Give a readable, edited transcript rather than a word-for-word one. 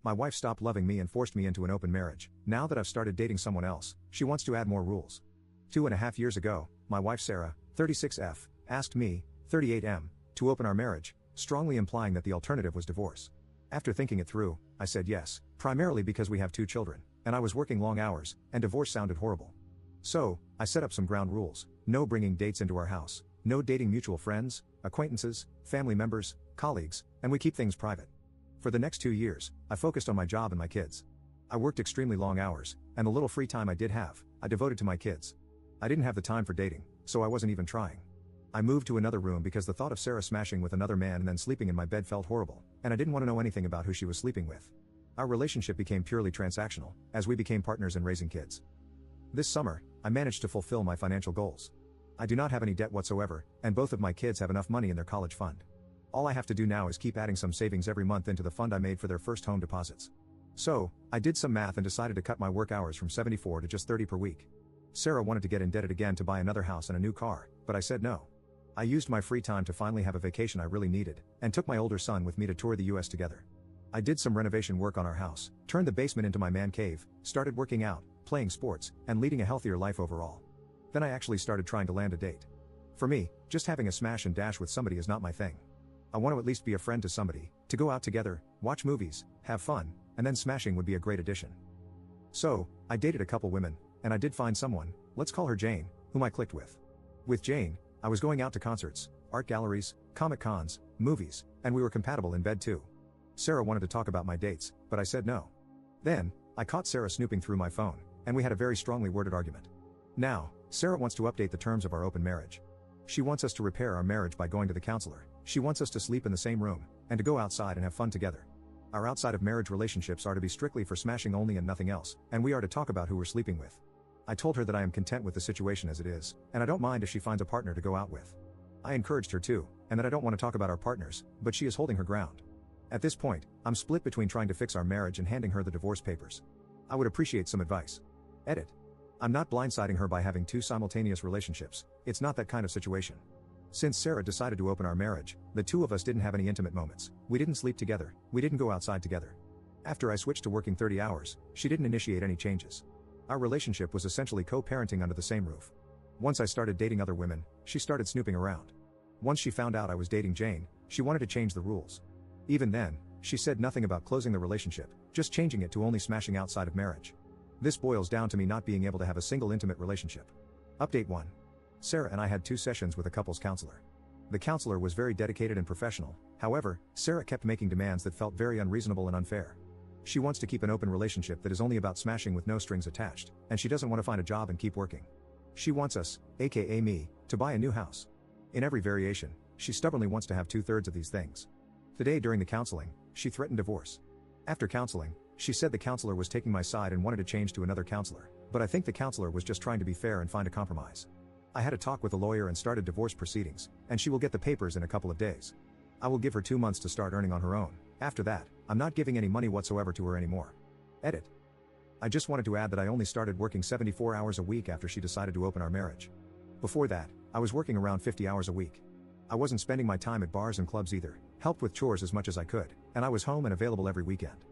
My wife stopped loving me and forced me into an open marriage. Now that I've started dating someone else, she wants to add more rules. 2.5 years ago, my wife Sarah, 36F, asked me, 38M, to open our marriage, strongly implying that the alternative was divorce. After thinking it through, I said yes, primarily because we have 2 children, and I was working long hours, and divorce sounded horrible. So, I set up some ground rules: no bringing dates into our house, no dating mutual friends, acquaintances, family members, colleagues, and we keep things private. For the next 2 years, I focused on my job and my kids. I worked extremely long hours, and the little free time I did have, I devoted to my kids. I didn't have the time for dating, so I wasn't even trying. I moved to another room because the thought of Sarah smashing with another man and then sleeping in my bed felt horrible, and I didn't want to know anything about who she was sleeping with. Our relationship became purely transactional, as we became partners in raising kids. This summer, I managed to fulfill my financial goals. I do not have any debt whatsoever, and both of my kids have enough money in their college fund. All I have to do now is keep adding some savings every month into the fund I made for their first home deposits. So, I did some math and decided to cut my work hours from 74 to just 30 per week. Sarah wanted to get indebted again to buy another house and a new car, but I said no. I used my free time to finally have a vacation I really needed, and took my older son with me to tour the US together. I did some renovation work on our house, turned the basement into my man cave, started working out, playing sports, and leading a healthier life overall. Then I actually started trying to land a date. For me, just having a smash and dash with somebody is not my thing. I want to at least be a friend to somebody, to go out together, watch movies, have fun, and then smashing would be a great addition. So, I dated a couple women, and I did find someone, let's call her Jane, whom I clicked with. With Jane, I was going out to concerts, art galleries, comic cons, movies, and we were compatible in bed too. Sarah wanted to talk about my dates, but I said no. Then, I caught Sarah snooping through my phone, and we had a very strongly worded argument. Now, Sarah wants to update the terms of our open marriage. She wants us to repair our marriage by going to the counselor. She wants us to sleep in the same room, and to go outside and have fun together. Our outside of marriage relationships are to be strictly for smashing only and nothing else, and we are to talk about who we're sleeping with. I told her that I am content with the situation as it is, and I don't mind if she finds a partner to go out with. I encouraged her too, and that I don't want to talk about our partners, but she is holding her ground. At this point, I'm split between trying to fix our marriage and handing her the divorce papers. I would appreciate some advice. Edit. I'm not blindsiding her by having 2 simultaneous relationships, it's not that kind of situation. Since Sarah decided to open our marriage, the 2 of us didn't have any intimate moments, we didn't sleep together, we didn't go outside together. After I switched to working 30 hours, she didn't initiate any changes. Our relationship was essentially co-parenting under the same roof. Once I started dating other women, she started snooping around. Once she found out I was dating Jane, she wanted to change the rules. Even then, she said nothing about closing the relationship, just changing it to only smashing outside of marriage. This boils down to me not being able to have a single intimate relationship. Update 1. Sarah and I had 2 sessions with a couples counselor. The counselor was very dedicated and professional, however, Sarah kept making demands that felt very unreasonable and unfair. She wants to keep an open relationship that is only about smashing with no strings attached, and she doesn't want to find a job and keep working. She wants us, aka me, to buy a new house. In every variation, she stubbornly wants to have 2/3 of these things. Today during the counseling, she threatened divorce. After counseling, she said the counselor was taking my side and wanted to change to another counselor, but I think the counselor was just trying to be fair and find a compromise. I had a talk with a lawyer and started divorce proceedings, and she will get the papers in a couple of days. I will give her 2 months to start earning on her own. After that, I'm not giving any money whatsoever to her anymore. Edit. I just wanted to add that I only started working 74 hours a week after she decided to open our marriage. Before that, I was working around 50 hours a week. I wasn't spending my time at bars and clubs either, helped with chores as much as I could, and I was home and available every weekend.